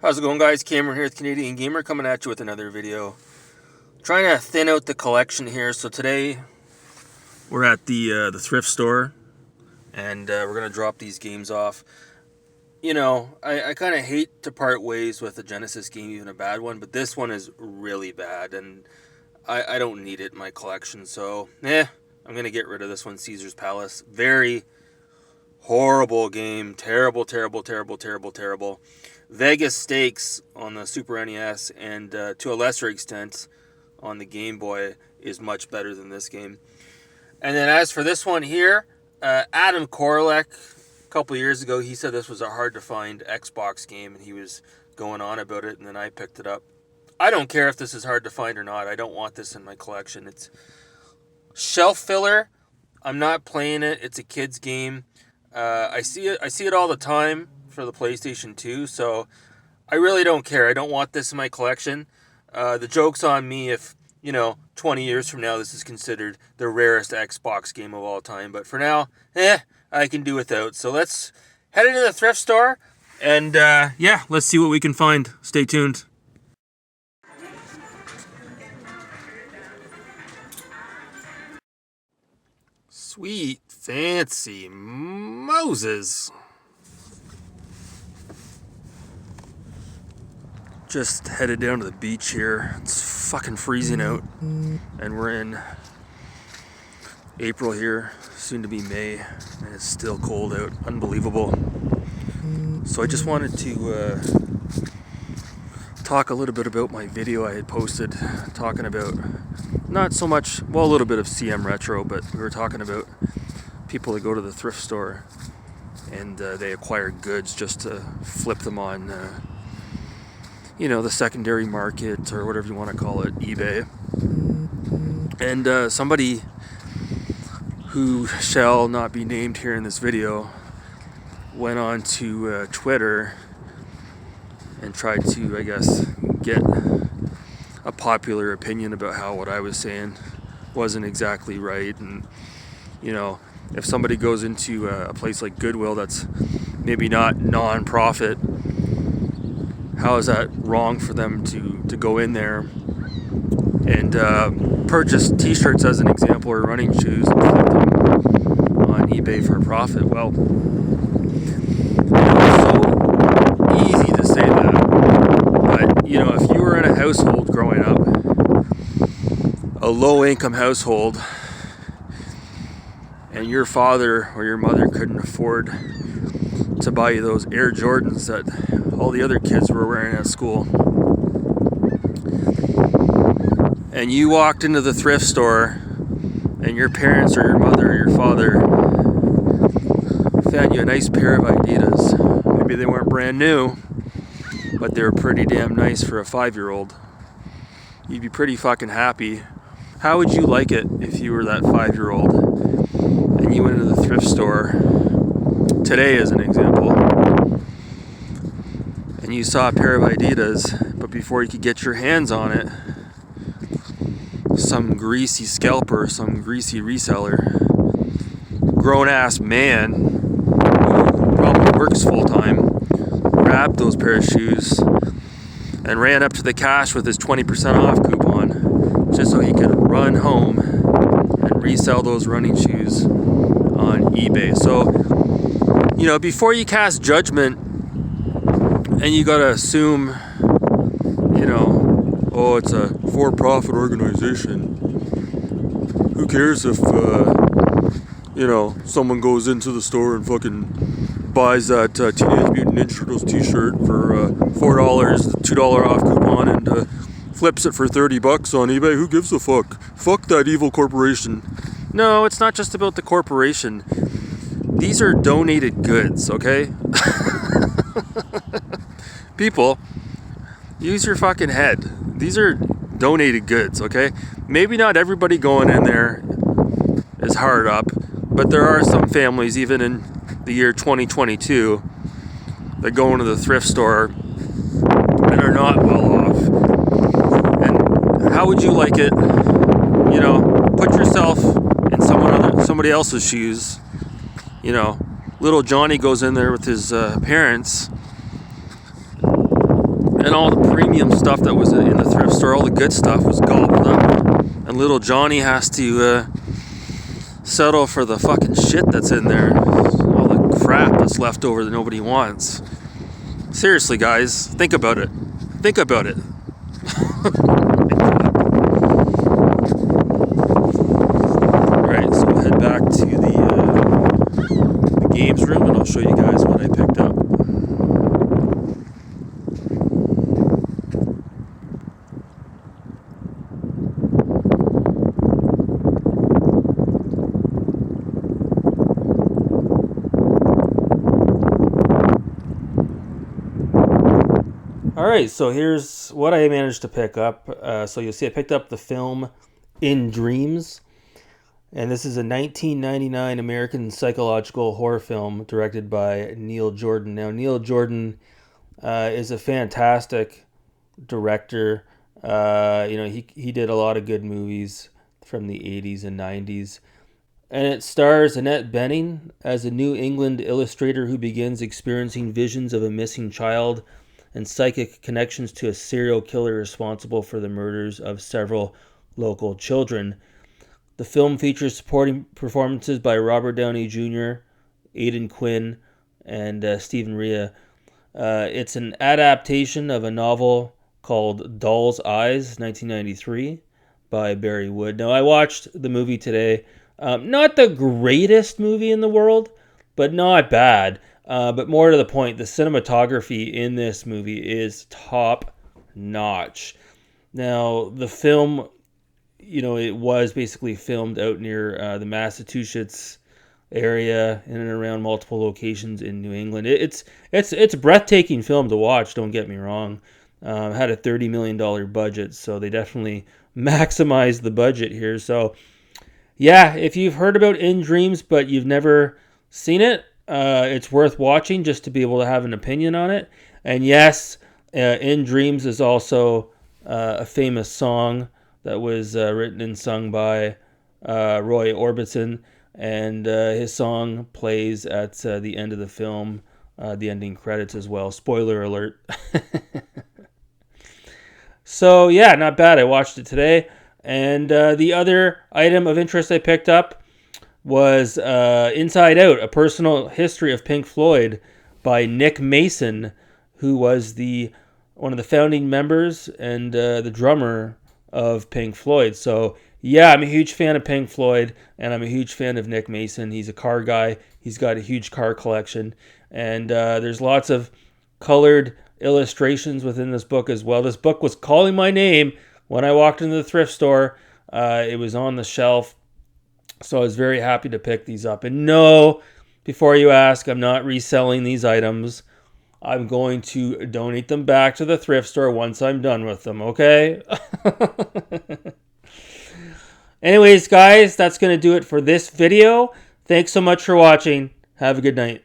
How's it going, guys? Cameron here with Canadian Gamer, coming at you with another video. Trying to thin out the collection here. So today we're at the thrift store, and we're gonna drop these games off. You know, I kind of hate to part ways with a Genesis game, even a bad one, but this one is really bad, and I don't need it in my collection. So I'm gonna get rid of this one. Caesar's Palace, very horrible game, terrible. Vegas Stakes on the Super NES and to a lesser extent on the Game Boy is much better than this game. And then as for this one here, Adam Korlek, a couple years ago, he said this was a hard to find Xbox game, and he was going on about it, and then I picked it up. I don't care if this is hard to find or not. I don't want this in my collection. It's shelf filler. I'm not playing it. It's a kid's game. I see it all the time for the PlayStation 2, so I really don't care. I don't want this in my collection. The joke's on me if, 20 years from now this is considered the rarest Xbox game of all time. But for now, I can do without. So let's head into the thrift store and, let's see what we can find. Stay tuned. Sweet fancy Moses. Just headed down to the beach here. It's fucking freezing out, and we're in April here, soon to be May, and it's still cold out. Unbelievable. So I just wanted to talk a little bit about my video I had posted, talking about not so much, well, a little bit of CM Retro, but we were talking about people that go to the thrift store and they acquire goods just to flip them on the secondary market, or whatever you want to call it, eBay. And somebody who shall not be named here in this video went on to Twitter and tried to, I guess, get a popular opinion about how what I was saying wasn't exactly right. And, if somebody goes into a place like Goodwill that's maybe not non-profit, how is that wrong for them to go in there and purchase t-shirts, as an example, or running shoes, and flip them on eBay for a profit? Well, it's so easy to say that, but if you were in a household growing up, a low-income household, and your father or your mother couldn't afford to buy you those Air Jordans that all the other kids were wearing at school, and you walked into the thrift store and your parents or your mother or your father found you a nice pair of Adidas. Maybe they weren't brand new, but they were pretty damn nice for a 5-year-old. You'd be pretty fucking happy. How would you like it if you were that 5-year-old and you went into the thrift store today, as an example, and you saw a pair of Adidas, but before you could get your hands on it, some greasy scalper, some greasy reseller, grown-ass man who probably works full-time, grabbed those pair of shoes and ran up to the cash with his 20% off coupon just so he could run home and resell those running shoes on eBay. So, before you cast judgment, and you gotta assume, it's a for-profit organization. Who cares if, someone goes into the store and fucking buys that Teenage Mutant Ninja Turtles t-shirt for $4, $2 off coupon, and flips it for $30 on eBay? Who gives a fuck? Fuck that evil corporation. No, it's not just about the corporation. These are donated goods, okay? People, use your fucking head. These are donated goods, okay? Maybe not everybody going in there is hard up, but there are some families, even in the year 2022, that go into the thrift store and are not well off. And how would you like it? Put yourself in somebody else's shoes. Little Johnny goes in there with his parents And all the premium stuff that was in the thrift store, all the good stuff was gobbled up. And little Johnny has to settle for the fucking shit that's in there. All the crap that's left over that nobody wants. Seriously, guys, think about it. Think about it. Alright, so we'll head back to the games room and I'll show you guys what I picked up. Alright, so here's what I managed to pick up. So you'll see I picked up the film In Dreams. And this is a 1999 American psychological horror film directed by Neil Jordan. Now, Neil Jordan is a fantastic director. He did a lot of good movies from the 80s and 90s. And it stars Annette Bening as a New England illustrator who begins experiencing visions of a missing child and psychic connections to a serial killer responsible for the murders of several local children. The film features supporting performances by Robert Downey Jr., Aidan Quinn, and Stephen Rea. It's an adaptation of a novel called Doll's Eyes, 1993, by Barry Wood. Now, I watched the movie today. Not the greatest movie in the world, but not bad. But more to the point, the cinematography in this movie is top notch. Now, the film, it was basically filmed out near the Massachusetts area in and around multiple locations in New England. It's a breathtaking film to watch, don't get me wrong. Had a $30 million budget, so they definitely maximized the budget here. So, yeah, if you've heard about In Dreams but you've never seen it, it's worth watching just to be able to have an opinion on it. And yes, In Dreams is also a famous song that was written and sung by Roy Orbison. And his song plays at the end of the film, the ending credits as well. Spoiler alert. So, yeah, not bad. I watched it today. And the other item of interest I picked up was Inside Out, A Personal History of Pink Floyd by Nick Mason, who was one of the founding members and the drummer of Pink Floyd. So, yeah, I'm a huge fan of Pink Floyd, and I'm a huge fan of Nick Mason. He's a car guy. He's got a huge car collection, and there's lots of colored illustrations within this book as well. This book was calling my name when I walked into the thrift store. It was on the shelf. So I was very happy to pick these up. And no, before you ask, I'm not reselling these items. I'm going to donate them back to the thrift store once I'm done with them, okay? Anyways, guys, that's going to do it for this video. Thanks so much for watching. Have a good night.